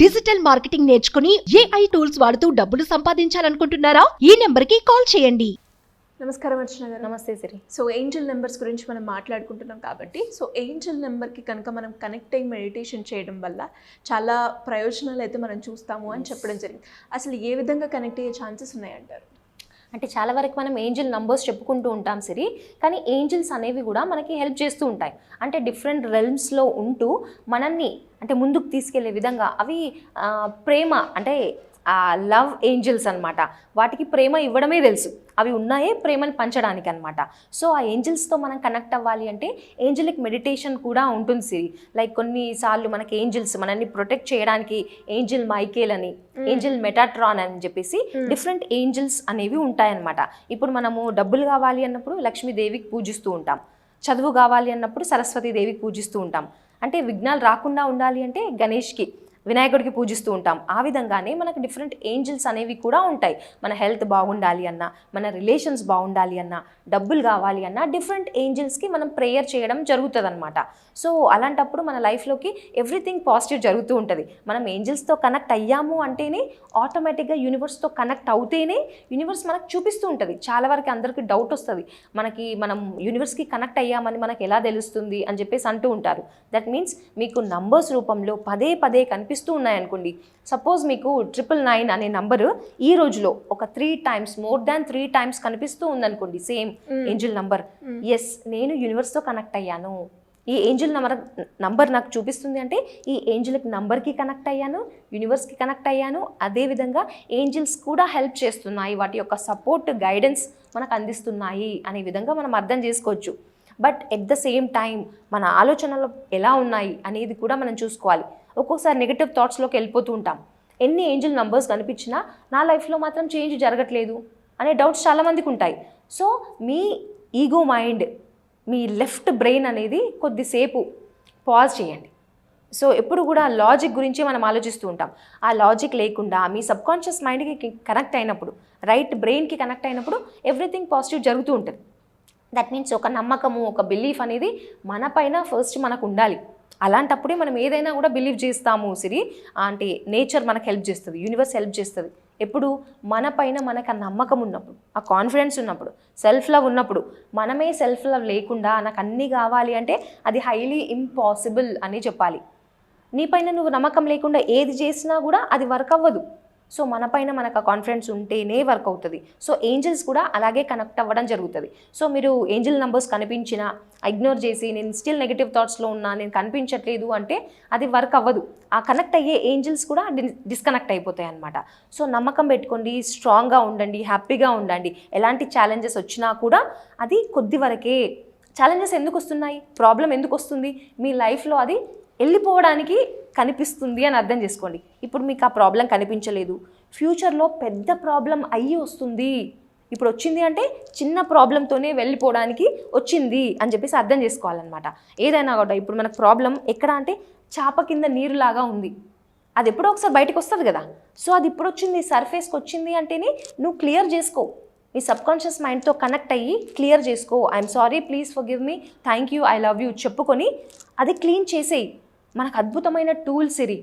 Digital marketing నేర్చుకుని AI tools వాడుతూ డబ్బులు సంపాదించాలనుకుంటున్నారా? ఈ నెంబర్కి కాల్ చేయండి. నమస్కారం అర్చన గారు. నమస్తే సిరి. సో ఏంజల్ నెంబర్స్ గురించి మనం మాట్లాడుకుంటున్నాం కాబట్టి సో ఏంజల్ నెంబర్కి కనుక మనం కనెక్ట్ అయ్యి మెడిటేషన్ చేయడం వల్ల చాలా ప్రయోజనాలు అయితే మనం చూస్తాము అని చెప్పడం జరిగింది. అసలు ఏ విధంగా కనెక్ట్ అయ్యే ఛాన్సెస్ ఉన్నాయంటారు? అంటే చాలా వరకు మనం ఏంజిల్ నంబర్స్ చెప్పుకుంటూ ఉంటాం సిరి, కానీ ఏంజిల్స్ అనేవి కూడా మనకి హెల్ప్ చేస్తూ ఉంటాయి. అంటే డిఫరెంట్ రెల్మ్స్లో ఉంటూ మనల్ని అంటే ముందుకు తీసుకెళ్లే విధంగా అవి ప్రేమ అంటే లవ్ ఏంజిల్స్ అనమాట. వాటికి ప్రేమ ఇవ్వడమే తెలుసు, అవి ఉన్నాయే ప్రేమను పంచడానికి అనమాట. సో ఆ ఏంజిల్స్తో మనం కనెక్ట్ అవ్వాలి అంటే ఏంజిలిక్ మెడిటేషన్ కూడా ఉంటుంది సిరి. లైక్ కొన్నిసార్లు మనకి ఏంజిల్స్ మనల్ని ప్రొటెక్ట్ చేయడానికి ఏంజిల్ మైకేల్ అని, ఏంజిల్ మెటాట్రాన్ అని చెప్పేసి డిఫరెంట్ ఏంజిల్స్ అనేవి ఉంటాయన్నమాట. ఇప్పుడు మనము డబ్బులు కావాలి అన్నప్పుడు లక్ష్మీదేవికి పూజిస్తూ ఉంటాం, చదువు కావాలి అన్నప్పుడు సరస్వతీదేవికి పూజిస్తూ ఉంటాం, అంటే విఘ్నాలు రాకుండా ఉండాలి అంటే గణేష్కి వినాయకుడికి పూజిస్తూ ఉంటాం. ఆ విధంగానే మనకు డిఫరెంట్ ఏంజిల్స్ అనేవి కూడా ఉంటాయి. మన హెల్త్ బాగుండాలి అన్నా, మన రిలేషన్స్ బాగుండాలి అన్నా, డబ్బులు కావాలి అన్నా డిఫరెంట్ ఏంజిల్స్కి మనం ప్రేయర్ చేయడం జరుగుతుంది అనమాట. సో అలాంటప్పుడు మన లైఫ్లోకి ఎవ్రీథింగ్ పాజిటివ్ జరుగుతూ ఉంటుంది. మనం ఏంజిల్స్తో కనెక్ట్ అయ్యాము అంటేనే ఆటోమేటిక్గా యూనివర్స్తో కనెక్ట్ అవుతేనే యూనివర్స్ మనకు చూపిస్తూ ఉంటుంది. చాలా వరకు అందరికీ డౌట్ వస్తుంది, మనం యూనివర్స్కి కనెక్ట్ అయ్యామని మనకు ఎలా తెలుస్తుంది అని చెప్పేసి అంటూ ఉంటారు. దట్ మీన్స్ మీకు నంబర్స్ రూపంలో పదే పదే కనిపిస్తూ ఉన్నాయనుకోండి. సపోజ్ మీకు 999 అనే నంబరు ఈ రోజులో ఒక 3 times మోర్ దాన్ 3 times కనిపిస్తూ ఉందనుకోండి, సేమ్ ఏంజిల్ నంబర్, ఎస్ నేను యూనివర్స్తో కనెక్ట్ అయ్యాను, ఈ ఏంజిల్ నంబర్ నాకు చూపిస్తుంది అంటే ఈ ఏంజిల్ నంబర్కి కనెక్ట్ అయ్యాను, యూనివర్స్కి కనెక్ట్ అయ్యాను. అదేవిధంగా ఏంజిల్స్ కూడా హెల్ప్ చేస్తున్నాయి, వాటి యొక్క సపోర్ట్ గైడెన్స్ మనకు అందిస్తున్నాయి అనే విధంగా మనం అర్థం చేసుకోవచ్చు. But at the same time మన ఆలోచనలు ఎలా ఉన్నాయి అనేది కూడా మనం చూసుకోవాలి. ఒక్కొక్కసారి నెగిటివ్ థాట్స్లోకి వెళ్ళిపోతూ ఉంటాం. ఎన్ని ఏంజిల్ నంబర్స్ కనిపించినా నా లైఫ్లో మాత్రం చేంజ్ జరగట్లేదు అనే డౌట్స్ చాలామందికి ఉంటాయి. సో మీ ఈగో మైండ్, మీ లెఫ్ట్ బ్రెయిన్ అనేది కొద్దిసేపు పాజ్ చేయండి. సో ఎప్పుడు కూడా లాజిక్ గురించి మనం ఆలోచిస్తూ ఉంటాం. ఆ లాజిక్ లేకుండా మీ సబ్కాన్షియస్ మైండ్కి కనెక్ట్ అయినప్పుడు, రైట్ బ్రెయిన్కి కనెక్ట్ అయినప్పుడు ఎవ్రీథింగ్ పాజిటివ్ జరుగుతూ ఉంటుంది. దట్ మీన్స్ ఒక నమ్మకము, ఒక బిలీఫ్ అనేది మన పైన ఫస్ట్ మనకు ఉండాలి. అలాంటప్పుడే మనం ఏదైనా కూడా బిలీవ్ చేస్తాము సిరి. అంటే నేచర్ మనకు హెల్ప్ చేస్తుంది, యూనివర్స్ హెల్ప్ చేస్తుంది. ఎప్పుడు మన పైన మనకు ఆ నమ్మకం ఉన్నప్పుడు, ఆ కాన్ఫిడెన్స్ ఉన్నప్పుడు, సెల్ఫ్ లవ్ ఉన్నప్పుడు. మనమే సెల్ఫ్ లవ్ లేకుండా నాకు అన్నీ కావాలి అంటే అది హైలీ ఇంపాసిబుల్ అని చెప్పాలి. నీపైన నువ్వు నమ్మకం లేకుండా ఏది చేసినా కూడా అది వర్క్ అవ్వదు. సో మన పైన మనకు ఆ కాన్ఫిడెన్స్ ఉంటేనే వర్క్ అవుతుంది. సో ఏంజిల్స్ కూడా అలాగే కనెక్ట్ అవ్వడం జరుగుతుంది. సో మీరు ఏంజిల్ నంబర్స్ కనిపించినా ఇగ్నోర్ చేసి నేను స్టిల్ నెగిటివ్ థాట్స్లో ఉన్నా, నేను కనిపించట్లేదు అంటే అది వర్క్ అవ్వదు. ఆ కనెక్ట్ అయ్యే ఏంజిల్స్ కూడా డిస్కనెక్ట్ అయిపోతాయి అన్నమాట. సో నమ్మకం పెట్టుకోండి, స్ట్రాంగ్గా ఉండండి, హ్యాపీగా ఉండండి. ఎలాంటి ఛాలెంజెస్ వచ్చినా కూడా అది కొద్ది వరకే. ఛాలెంజెస్ ఎందుకు వస్తున్నాయి, ప్రాబ్లం ఎందుకు వస్తుంది, మీ లైఫ్లో అది వెళ్ళిపోవడానికి కనిపిస్తుంది అని అర్థం చేసుకోండి. ఇప్పుడు మీకు ఆ ప్రాబ్లం కనిపించలేదు, ఫ్యూచర్లో పెద్ద ప్రాబ్లం అయ్యి వస్తుంది. ఇప్పుడు వచ్చింది అంటే చిన్న ప్రాబ్లంతోనే వెళ్ళిపోవడానికి వచ్చింది అని చెప్పేసి అర్థం చేసుకోవాలన్నమాట. ఏదైనా కూడా ఇప్పుడు మనకు ప్రాబ్లం ఎక్కడ అంటే చాప కింద నీరులాగా ఉంది, అది ఎప్పుడో ఒకసారి బయటకు వస్తుంది కదా. సో అది ఇప్పుడు వచ్చింది, సర్ఫేస్కి వచ్చింది అంటేనే నువ్వు క్లియర్ చేసుకో. మీ సబ్కాన్షియస్ మైండ్తో కనెక్ట్ అయ్యి క్లియర్ చేసుకో. I'm sorry, please forgive me, thank you, I love you చెప్పుకొని అది క్లీన్ చేసేయి. మనకు అద్భుతమైన టూల్స్ ఇది.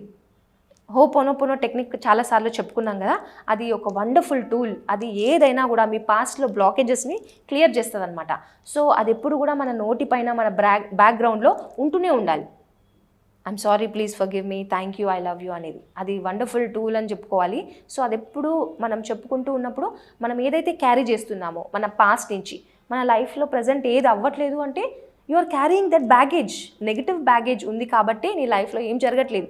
హోపోనోపోనో టెక్నిక్ చాలాసార్లు చెప్పుకున్నాం కదా, అది ఒక వండర్ఫుల్ టూల్. అది ఏదైనా కూడా మీ పాస్ట్లో బ్లాకేజెస్ని క్లియర్ చేస్తుంది అనమాట. సో అది ఎప్పుడు కూడా మన నోటి పైన, మన బ్యాక్గ్రౌండ్లో ఉంటూనే ఉండాలి. I'm sorry, please forgive me, thank you, I love you అనేది అది వండర్ఫుల్ టూల్ అని చెప్పుకోవాలి. సో అది ఎప్పుడు మనం చెప్పుకుంటూ ఉన్నప్పుడు మనం ఏదైతే క్యారీ చేస్తున్నామో మన పాస్ట్ నుంచి, మన లైఫ్లో ప్రజెంట్ ఏది అవ్వట్లేదు అంటే you are carrying that baggage, negative baggage ఉంది కాబట్టి నీ లైఫ్లో ఏం జరగట్లేదు.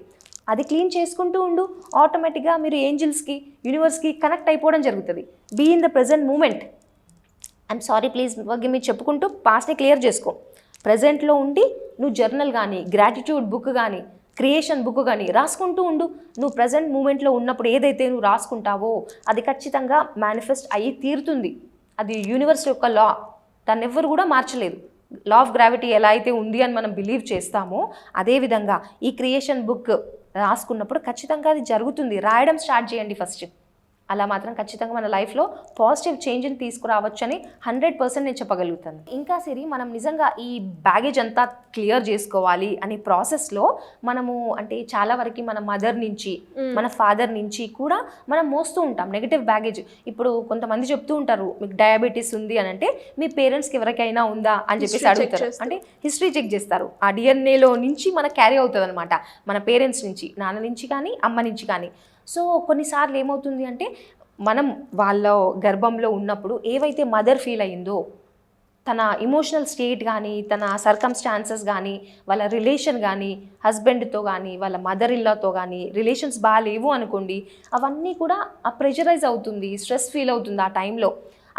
అది క్లీన్ చేసుకుంటూ ఉండు, ఆటోమేటిక్గా మీరు ఏంజిల్స్కి, యూనివర్స్కి కనెక్ట్ అయిపోవడం జరుగుతుంది. Be in the present moment. I'm sorry, please forgive me చెప్పుకుంటూ పాస్ట్ని క్లియర్ చేసుకో. ప్రజెంట్లో ఉండి నువ్వు జర్నల్ కానీ, గ్రాటిట్యూడ్ బుక్ కానీ, క్రియేషన్ బుక్ కానీ రాసుకుంటూ ఉండు. నువ్వు ప్రజెంట్ మూమెంట్లో ఉన్నప్పుడు ఏదైతే నువ్వు రాసుకుంటావో అది ఖచ్చితంగా మేనిఫెస్ట్ అయ్యి తీరుతుంది. అది యూనివర్స్ యొక్క లా, దాన్ని ఎవ్వరు కూడా మార్చలేదు. లా ఆఫ్ గ్రావిటీ ఎలా అయితే ఉంది అని మనం బిలీవ్ చేస్తామో అదేవిధంగా ఈ క్రియేషన్ బుక్ రాసుకున్నప్పుడు ఖచ్చితంగా అది జరుగుతుంది. రాయడం స్టార్ట్ చేయండి ఫస్ట్. అలా మాత్రం ఖచ్చితంగా మన లైఫ్లో పాజిటివ్ చేంజ్ని తీసుకురావచ్చు అని 100% నేను చెప్పగలుగుతాను. ఇంకా సిరి మనం నిజంగా ఈ బ్యాగేజ్ అంతా క్లియర్ చేసుకోవాలి అనే ప్రాసెస్లో మనము అంటే చాలా వరకు మన మదర్ నుంచి మన ఫాదర్ నుంచి కూడా మనం మోస్తూ ఉంటాం నెగిటివ్ బ్యాగేజ్. ఇప్పుడు కొంతమంది చెప్తూ ఉంటారు మీకు డయాబెటీస్ ఉంది అని అంటే మీ పేరెంట్స్కి ఎవరికైనా ఉందా అని చెప్పేసి అడుగుతారు. అంటే హిస్టరీ చెక్ చేస్తారు. ఆ డిఎన్ఏలో నుంచి మనకు క్యారీ అవుతుంది అనమాట, మన పేరెంట్స్ నుంచి, నాన్న నుంచి కానీ అమ్మ నుంచి కానీ. సో కొన్నిసార్లు ఏమవుతుంది అంటే మనం వాళ్ళ గర్భంలో ఉన్నప్పుడు ఏవైతే మదర్ ఫీల్ అయ్యిందో తన ఇమోషనల్ స్టేట్ కానీ తన సర్కమ్స్టాన్సెస్ కానీ వాళ్ళ రిలేషన్ కానీ హస్బెండ్తో కానీ వాళ్ళ మదర్ ఇల్లాతో కానీ రిలేషన్స్ బాగాలేవు అనుకోండి, అవన్నీ కూడా ఆ ప్రెషరైజ్ అవుతుంది, స్ట్రెస్ ఫీల్ అవుతుంది ఆ టైంలో.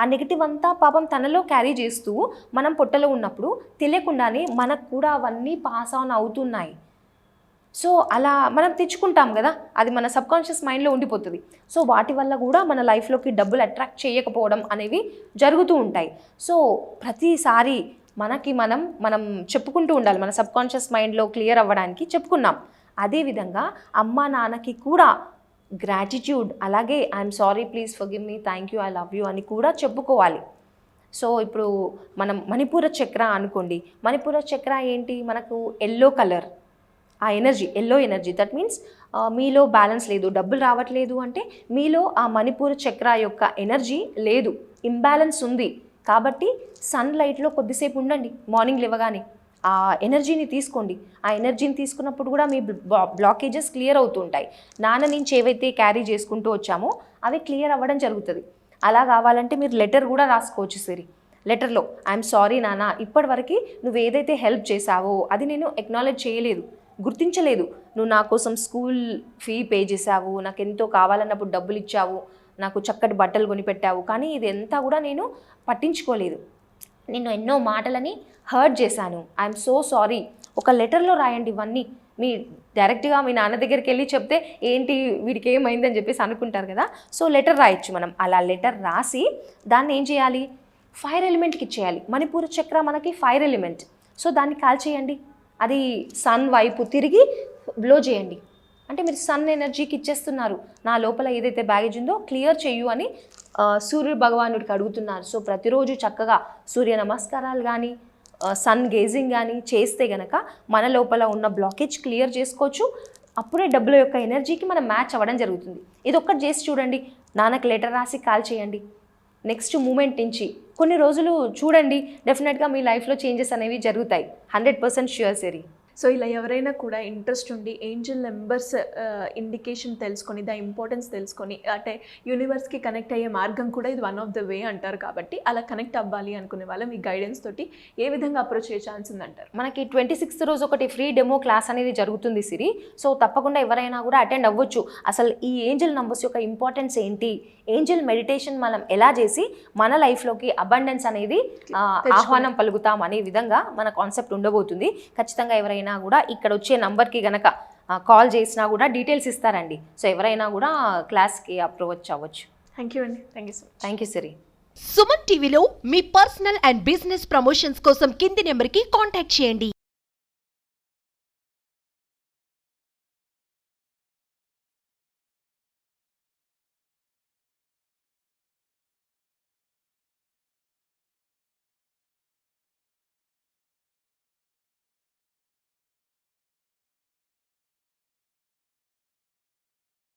ఆ నెగిటివ్ అంతా పాపం తనలో క్యారీ చేస్తూ మనం పొట్టలో ఉన్నప్పుడు తెలియకుండానే మనకు కూడా అవన్నీ పాస్ ఆన్ అవుతున్నాయి. సో అలా మనం తెచ్చుకుంటాం కదా, అది మన సబ్కాన్షియస్ మైండ్లో ఉండిపోతుంది. సో వాటి వల్ల కూడా మన లైఫ్లోకి డబ్బులు అట్రాక్ట్ చేయకపోవడం అనేవి జరుగుతూ ఉంటాయి. సో ప్రతిసారి మనం చెప్పుకుంటూ ఉండాలి, మన సబ్కాన్షియస్ మైండ్లో క్లియర్ అవ్వడానికి చెప్పుకున్నాం. అదేవిధంగా అమ్మ నాన్నకి కూడా గ్రాటిట్యూడ్, అలాగే I'm sorry, please forgive me, thank you, I love you అని కూడా చెప్పుకోవాలి. సో ఇప్పుడు మనం మణిపూర చక్ర అనుకోండి, మణిపూర చక్ర ఏంటి, మనకు ఎల్లో కలర్, ఆ energy, yellow energy. That means మీలో బ్యాలెన్స్ లేదు, డబ్బులు రావట్లేదు అంటే మీలో ఆ మణిపూర చక్ర యొక్క ఎనర్జీ లేదు, ఇంబ్యాలెన్స్ ఉంది. కాబట్టి సన్లైట్లో కొద్దిసేపు ఉండండి, మార్నింగ్ లేవగానే ఆ ఎనర్జీని తీసుకోండి. ఆ ఎనర్జీని తీసుకున్నప్పుడు కూడా మీ బ్లాకేజెస్ క్లియర్ అవుతుంటాయి. నాన్న నుంచి ఏవైతే క్యారీ చేసుకుంటూ వచ్చామో అవి క్లియర్ అవ్వడం జరుగుతుంది. అలా కావాలంటే మీరు లెటర్ కూడా రాసుకోవచ్చు సిరి. లెటర్లో ఐఎమ్ సారీ నాన్న, ఇప్పటివరకు నువ్వు ఏదైతే హెల్ప్ చేశావో అది నేను ఎక్నాలెడ్జ్ చేయలేదు, గుర్తించలేదు. నువ్వు నా కోసం స్కూల్ ఫీ పే చేసావు, నాకు ఎంతో కావాలన్నప్పుడు డబ్బులు ఇచ్చావు, నాకు చక్కటి బట్టలు కొనిపెట్టావు, కానీ ఇది అంతా కూడా నేను పట్టించుకోలేదు. నిన్ను ఎన్నో మాటలని హర్ట్ చేశాను, ఐఎమ్ సో సారీ. ఒక లెటర్లో రాయండి ఇవన్నీ. మీ డైరెక్ట్గా మీ నాన్న దగ్గరికి వెళ్ళి చెప్తే ఏంటి వీడికి ఏమైందని చెప్పేసి అనుకుంటారు కదా. సో లెటర్ రాయొచ్చు మనం. అలా లెటర్ రాసి దాన్ని ఏం చేయాలి, ఫైర్ ఎలిమెంట్కి ఇచ్చేయాలి. మణిపూర చక్ర మనకి ఫైర్ ఎలిమెంట్. సో దాన్ని కాల్ చేయండి, అది సన్ వైపు తిరిగి బ్లో చేయండి. అంటే మీరు సన్ ఎనర్జీకి ఇచ్చేస్తున్నారు, నా లోపల ఏదైతే బ్యాగేజ్ ఉందో క్లియర్ చేయు అని సూర్య భగవానుడికి అడుగుతున్నారు. సో ప్రతిరోజు చక్కగా సూర్య నమస్కారాలు కానీ సన్ గేజింగ్ కానీ చేస్తే గనక మన లోపల ఉన్న బ్లాకేజ్ క్లియర్ చేసుకోవచ్చు. అప్పుడే డబ్బుల యొక్క ఎనర్జీకి మనం మ్యాచ్ అవ్వడం జరుగుతుంది. ఇది ఒక్కటి చేసి చూడండి, నాన్నకు లెటర్ రాసి కాల్ చేయండి. నెక్స్ట్ మూమెంట్ నుంచి కొన్ని రోజులు చూడండి, డెఫినెట్గా మీ లైఫ్లో చేంజెస్ అనేవి జరుగుతాయి. 100% ష్యూర్ సిరి. సో ఇలా ఎవరైనా కూడా ఇంట్రెస్ట్ ఉండి ఏంజల్ నెంబర్స్ ఇండికేషన్ తెలుసుకొని ద ఇంపార్టెన్స్ తెలుసుకొని, అంటే యూనివర్స్కి కనెక్ట్ అయ్యే మార్గం కూడా ఇది వన్ ఆఫ్ ద వే అంటారు. కాబట్టి అలా కనెక్ట్ అవ్వాలి అనుకునే వాళ్ళు మీ గైడెన్స్ తోటి ఏ విధంగా అప్రోచ్ అయ్యే ఛాన్స్ ఉందంటారు? మనకి 26th రోజు ఒకటి ఫ్రీ డెమో క్లాస్ అనేది జరుగుతుంది సిరి. సో తప్పకుండా ఎవరైనా కూడా అటెండ్ అవ్వచ్చు. అసలు ఈ ఏంజల్ నంబర్స్ యొక్క ఇంపార్టెన్స్ ఏంటి, ఏంజల్ మెడిటేషన్ మనం ఎలా చేసి మన లైఫ్లోకి అబండెన్స్ అనేది ఆహ్వానం పలుకుతాం అనే విధంగా మన కాన్సెప్ట్ ఉండబోతుంది. ఖచ్చితంగా ఎవరైనా కూడా ఇక్కడ వచ్చే నంబర్కి గనక కాల్ చేసినా కూడా డీటెయిల్స్ ఇస్తారండి. సో ఎవరైనా కూడా క్లాస్కి అప్రోచ్ అవ్వచ్చు. థ్యాంక్ యూ అండి. Thank you so much. Thank you Siri. Suman టీవీలో మీ పర్సనల్ అండ్ బిజినెస్ ప్రమోషన్స్ కోసం కింది నెంబర్కి కాంటాక్ట్ చేయండి.